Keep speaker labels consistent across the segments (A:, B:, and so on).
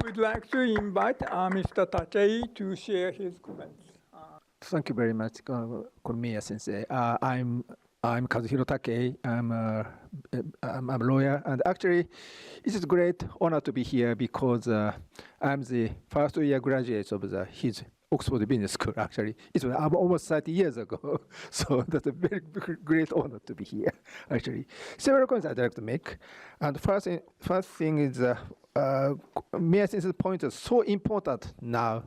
A: would like to invite Mr. Takei to share his comments.
B: Thank you very much, Komiya Sensei. I'm Kazuhiro Takei. I'm a lawyer, and actually, it is a great honor to be here because I'm the first year graduate of his Oxford Business School. Actually, it was almost 30 years ago, so that's a very great honor to be here. Actually, several comments I'd like to make, and first thing is Miya Sensei's point is so important now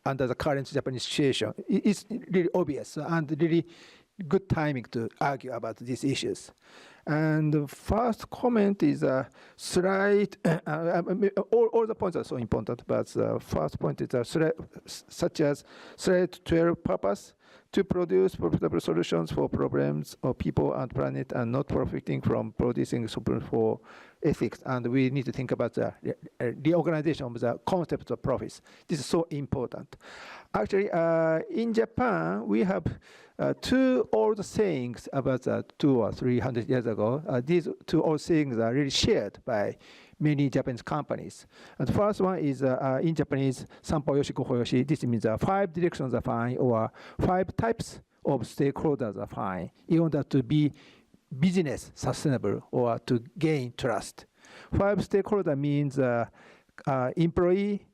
B: under the current Japanese situation. It's really obvious and really good timing to argue about these issues. And the first comment is a slide. All the points are so important, but the first point is such as slide 12 purpose to produce profitable solutions for problems of people and planet and not profiting from producing solutions for ethics. And we need to think about the reorganization of the concept of profits. This is so important. Actually, in Japan, we have two old sayings about 200 or 300 years ago. These two old sayings are really shared by many Japanese companies. And the first one is in Japanese, Sanpo Yoshi Goho Yoshi. This means 5 directions are fine, or 5 types of stakeholders are fine, in order to be business sustainable or to gain trust. 5 stakeholder means employee,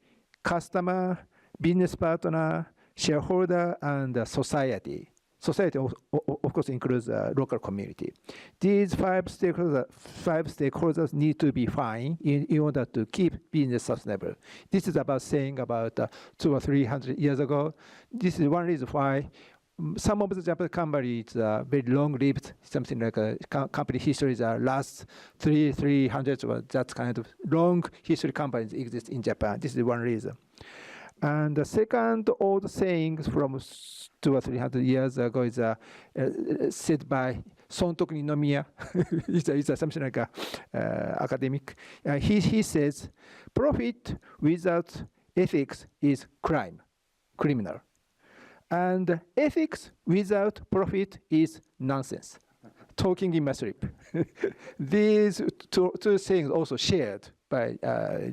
B: customer, business partner, shareholder, and society. Society, of course, includes local community. These 5 stakeholders need to be fine in order to keep business sustainable. This is about saying about 200 or 300 years ago. This is one reason why some of the Japanese companies are very long-lived, something like a company history that lasts 300, or that kind of long history companies exist in Japan. This is one reason. And the second old saying from 200 or 300 years ago is said by Sontoku Ninomiya. it's something like a academic. He says, profit without ethics is criminal. And ethics without profit is nonsense. Talking in my sleep. These two sayings also shared by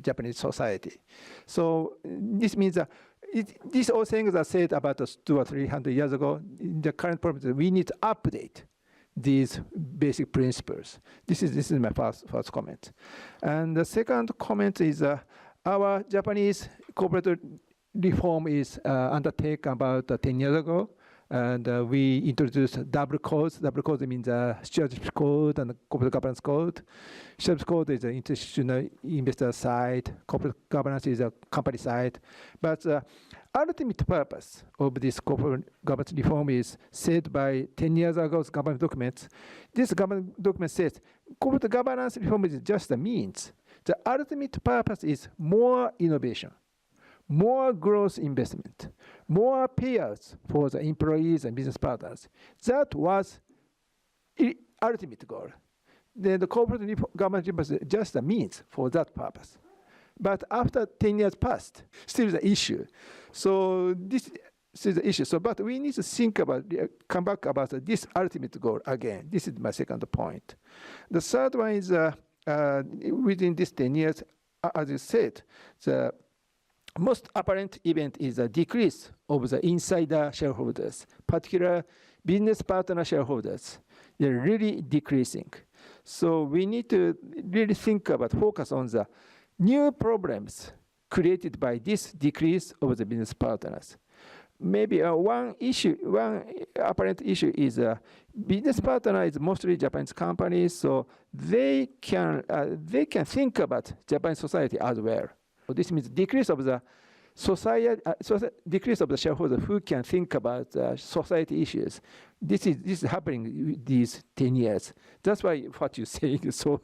B: Japanese society. So this means that these all things are said about 200 or 300 years ago. In the current problem, we need to update these basic principles. This is my first comment. And the second comment is our Japanese corporate reform is undertaken about 10 years ago. And we introduced double codes. Double code means stewardship code and corporate governance code. Stewardship code is the institutional investor side. Corporate governance is a company side. But the ultimate purpose of this corporate governance reform is said by 10 years ago's government documents. This government document says corporate governance reform is just a means. The ultimate purpose is more innovation, more growth investment, more payouts for the employees and business partners. That was the ultimate goal. Then the corporate government is just a means for that purpose. But after 10 years passed, still the issue. So this is the issue. So, but we need to think about, come back about this ultimate goal again. This is my second point. The third one is within this 10 years, as you said, the most apparent event is a decrease of the insider shareholders, particular business partner shareholders. They're really decreasing. So we need to really think about, focus on the new problems created by this decrease of the business partners. Maybe one apparent issue is business partner is mostly Japanese companies, so they can think about Japanese society as well. So this means decrease of the society, decrease of the shareholders who can think about society issues. This is happening these 10 years. That's why what you're saying is so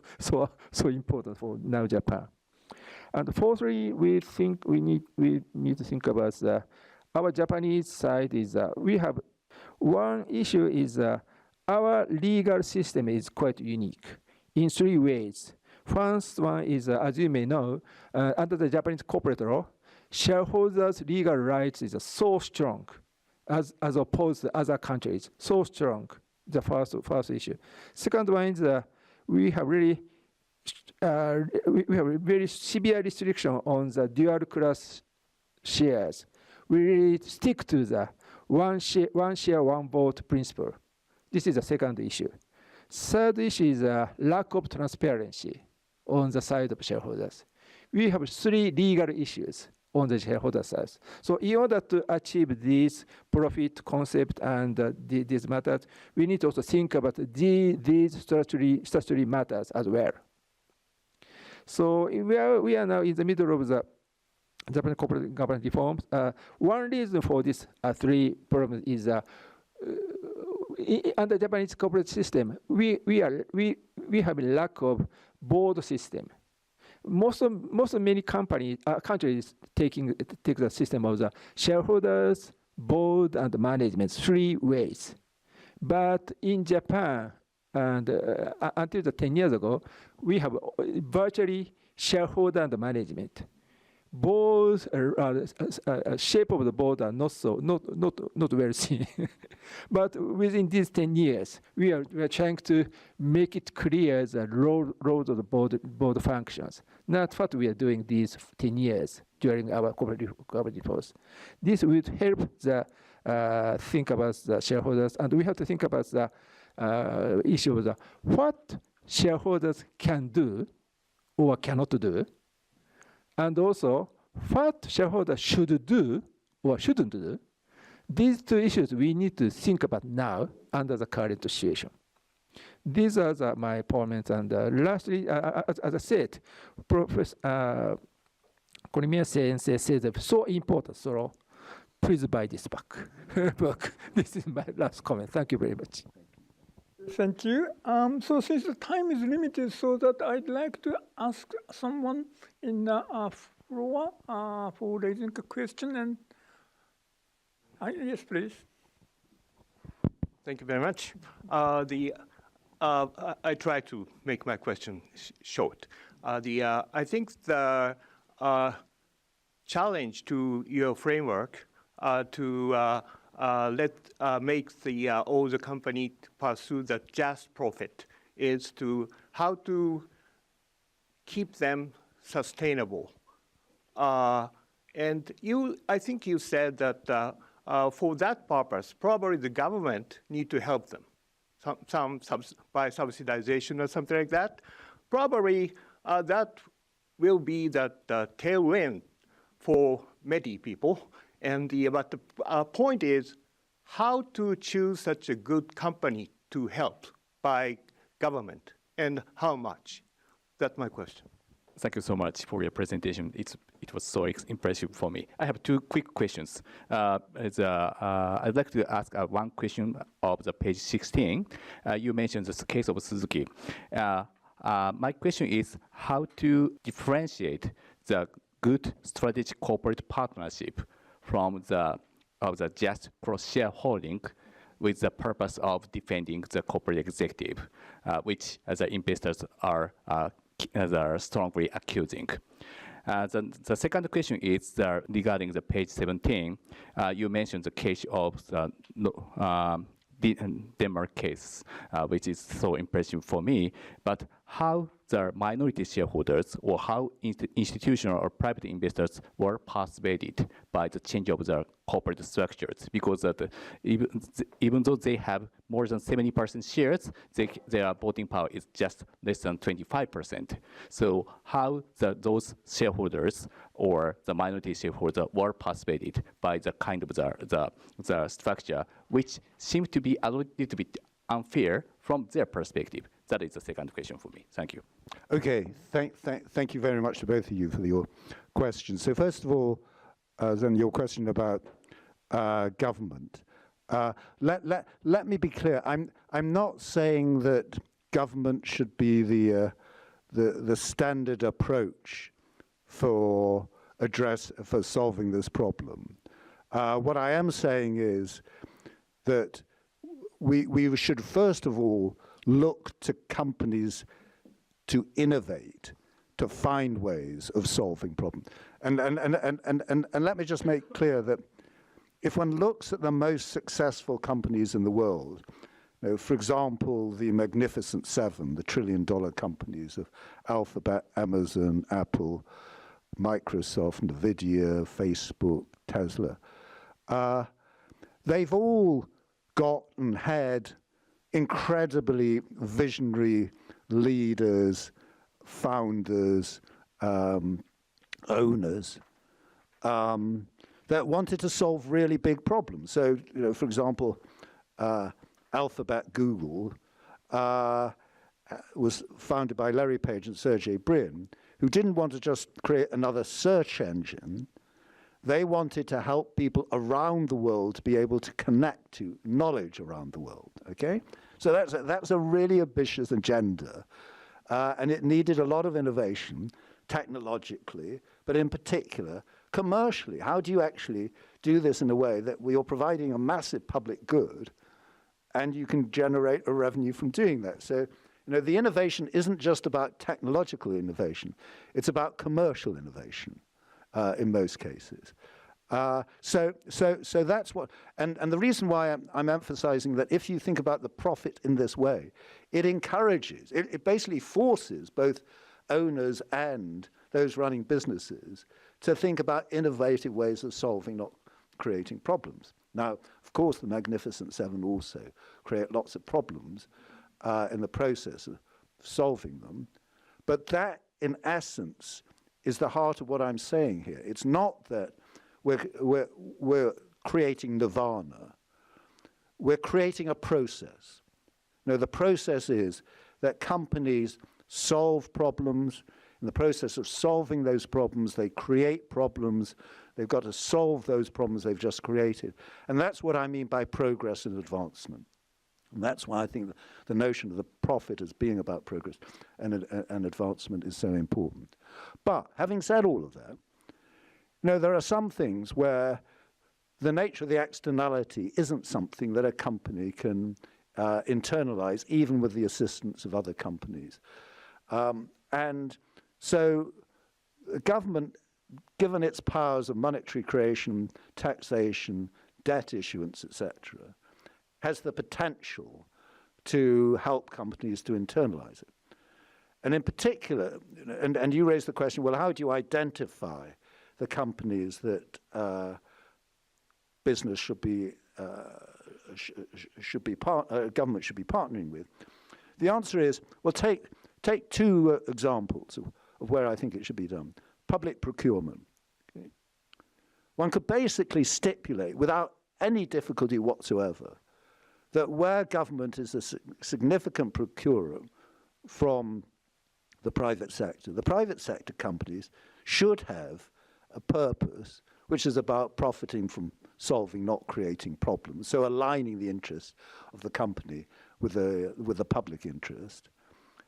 B: important for now Japan. And fourthly, we need to think about our Japanese side is we have one issue is our legal system is quite unique in 3 ways. First one is, as you may know, under the Japanese corporate law, shareholders' legal rights is so strong, as opposed to other countries, so strong. The first issue. Second one is we have really we have a very severe restriction on the dual class shares. We really stick to the one share, one vote principle. This is the second issue. Third issue is a lack of transparency on the side of shareholders. We have three legal issues on the shareholder side. So in order to achieve this profit concept and these matters, we need to also think about these statutory matters as well. So we are now in the middle of the Japanese corporate governance reforms. One reason for these three problems is under Japanese corporate system, we have a lack of board system. Many countries take the system of the shareholders, board, and management, three ways. But in Japan, and until 10 years ago, we have virtually shareholder and management. Both shape of the board are not well seen. But within these 10 years, we are trying to make it clear the role of the board functions. That's what we are doing these 10 years during our corporate reforms. This would help think about the shareholders, and we have to think about the issue of what shareholders can do or cannot do, and also what shareholders should do or shouldn't do. These two issues we need to think about now under the current situation. These are my comments. And lastly, as I said, Professor Colin Sensei said it's so important, so please buy this book. This is my last comment. Thank you very much.
A: Thank you. So since the time is limited, so that I'd like to ask someone in the floor for raising a question. And yes, please.
C: Thank you very much. I try to make my question short. I think the challenge to your framework to make all the company pursue the just profit is to how to keep them sustainable. And I think you said that for that purpose, probably the government need to help them, by subsidization or something like that. Probably that will be that tailwind for many people. And but the point is how to choose such a good company to help by government and how much. That's my question.
D: Thank you so much for your presentation. It was so impressive for me. I have two quick questions. I'd like to ask one question of the page 16. You mentioned the case of Suzuki. My question is how to differentiate the good strategic corporate partnership from the just cross-shareholding with the purpose of defending the corporate executive, which the investors are strongly accusing. The second question is regarding the page 17. You mentioned the case of the Denmark case, which is so impressive for me. But how the minority shareholders or how institutional or private investors were persuaded by the change of the corporate structures, because even though they have more than 70% shares, their voting power is just less than 25%. So how those shareholders or the minority shareholders were persuaded by the kind of the structure, which seems to be a little bit unfair from their perspective. That is the second question for me. Thank you.
E: Okay, thank you very much to both of you for your questions. So first of all, then your question about government. Let me be clear. I'm not saying that government should be the standard approach for solving this problem. What I am saying is that we should first of all look to companies to innovate, to find ways of solving problems. And let me just make clear that if one looks at the most successful companies in the world, You know, for example, the Magnificent Seven, the trillion-dollar companies of Alphabet, Amazon, Apple, Microsoft, Nvidia, Facebook, Tesla, they've all got and had incredibly visionary leaders, founders, owners that wanted to solve really big problems. So, you know, for example, Alphabet, Google, was founded by Larry Page and Sergey Brin, who didn't want to just create another search engine. They wanted to help people around the world to be able to connect to knowledge around the world, okay? So that's a really ambitious agenda, and it needed a lot of innovation, technologically, but in particular, commercially. How do you actually do this in a way that you're providing a massive public good, and you can generate a revenue from doing that? So, you know, the innovation isn't just about technological innovation, it's about commercial innovation. In most cases. So that's what, and the reason why I'm emphasizing that if you think about the profit in this way, it encourages, it basically forces both owners and those running businesses to think about innovative ways of solving, not creating problems. Now, of course, the Magnificent Seven also create lots of problems in the process of solving them, but that, in essence, is the heart of what I'm saying here. It's not that we're creating nirvana. We're creating a process. No, the process is that companies solve problems. In the process of solving those problems, they create problems. They've got to solve those problems they've just created. And that's what I mean by progress and advancement. And that's why I think the notion of the profit as being about progress and advancement is so important. But having said all of that, you know, there are some things where the nature of the externality isn't something that a company can internalize, even with the assistance of other companies. And so the government, given its powers of monetary creation, taxation, debt issuance, etc., has the potential to help companies to internalize it. And in particular, and you raised the question, well, how do you identify the companies that business should be, government should be partnering with? The answer is, well, take two examples of where I think it should be done. Public procurement. Okay. One could basically stipulate, without any difficulty whatsoever, that where government is a significant procurer from the private sector companies should have a purpose which is about profiting from solving, not creating problems. So aligning the interest of the company with the public interest.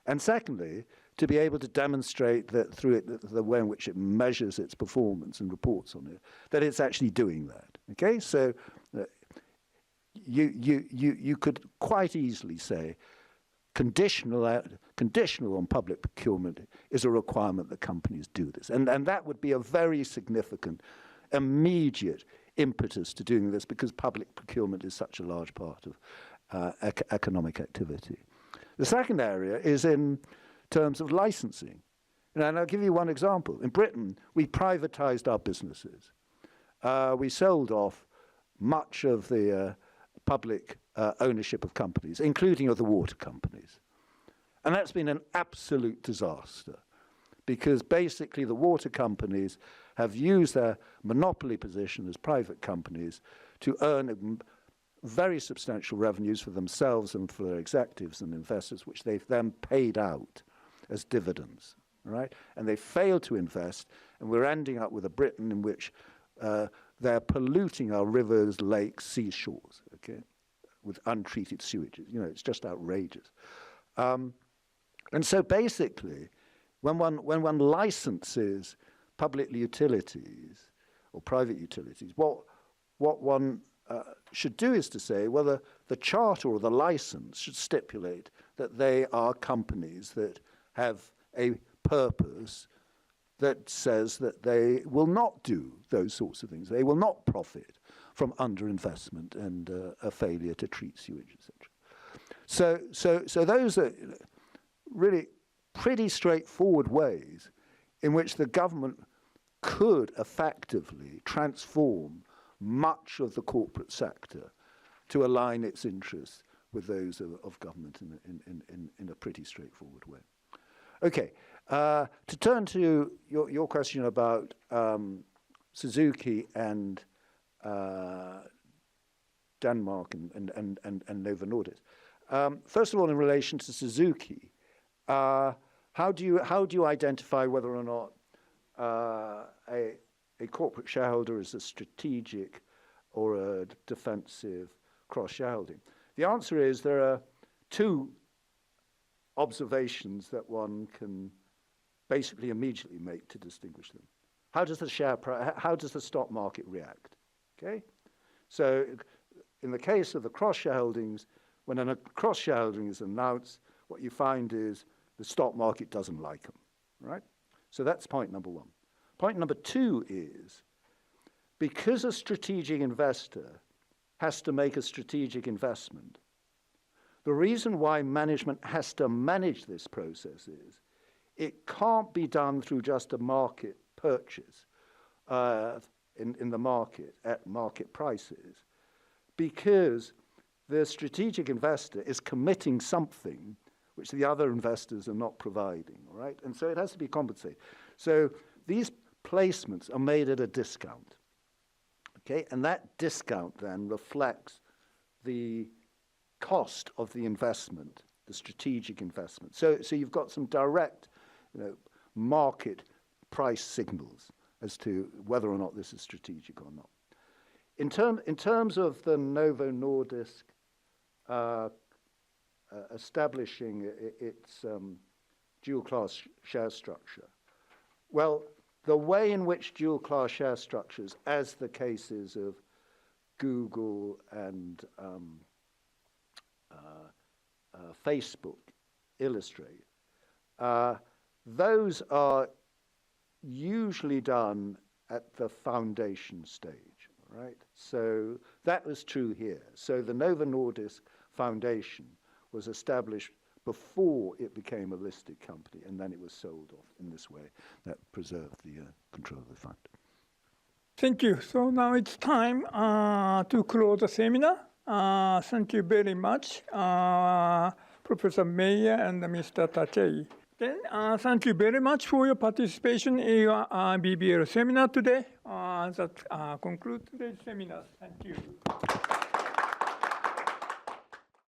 E: And secondly, to be able to demonstrate that through it, the way in which it measures its performance and reports on it, that it's actually doing that. Okay, so you could quite easily say conditional on public procurement is a requirement that companies do this. And that would be a very significant, immediate impetus to doing this, because public procurement is such a large part of economic activity. The second area is in terms of licensing. And I'll give you one example. In Britain, we privatized our businesses. We sold off much of the public ownership of companies, including of the water companies. And that's been an absolute disaster, because basically the water companies have used their monopoly position as private companies to earn very substantial revenues for themselves and for their executives and investors, which they've then paid out as dividends, right? And they failed to invest, and we're ending up with a Britain in which they're polluting our rivers, lakes, seashores, okay, with untreated sewages. You know, it's just outrageous. And so basically, when one licenses public utilities or private utilities, what one should do is to say, well, the charter or the license should stipulate that they are companies that have a purpose that says that they will not do those sorts of things. They will not profit from underinvestment and a failure to treat sewage, etc. So those are really pretty straightforward ways in which the government could effectively transform much of the corporate sector to align its interests with those of government in a pretty straightforward way. Okay, to turn to your question about Suzuki and Denmark and Novo Nordisk. First of all, in relation to Suzuki, how do you identify whether or not a corporate shareholder is a strategic or a defensive cross-shareholding? The answer is there are two observations that one can basically immediately make to distinguish them. How does the stock market react? Okay, so in the case of the cross-shareholdings, when a cross-shareholding is announced, what you find is the stock market doesn't like them, right? So that's point number one. Point number two is, because a strategic investor has to make a strategic investment, the reason why management has to manage this process is it can't be done through just a market purchase in the market at market prices, because the strategic investor is committing something which the other investors are not providing, all right? And so it has to be compensated. So these placements are made at a discount, okay? And that discount then reflects the cost of the investment, the strategic investment. So you've got some direct, market price signals as to whether or not this is strategic or not. In terms of the Novo Nordisk establishing its dual-class share structure, well, the way in which dual-class share structures, as the cases of Google and Facebook illustrate, those are usually done at the foundation stage, right? So that was true here. So the Novo Nordisk Foundation was established before it became a listed company, and then it was sold off in this way that preserved the control of the fund.
A: Thank you. So now it's time to close the seminar. Thank you very much, Professor Meyer and Mr. Takei. Then, thank you very much for your participation in your BBL seminar today. That concludes today's seminar. Thank you.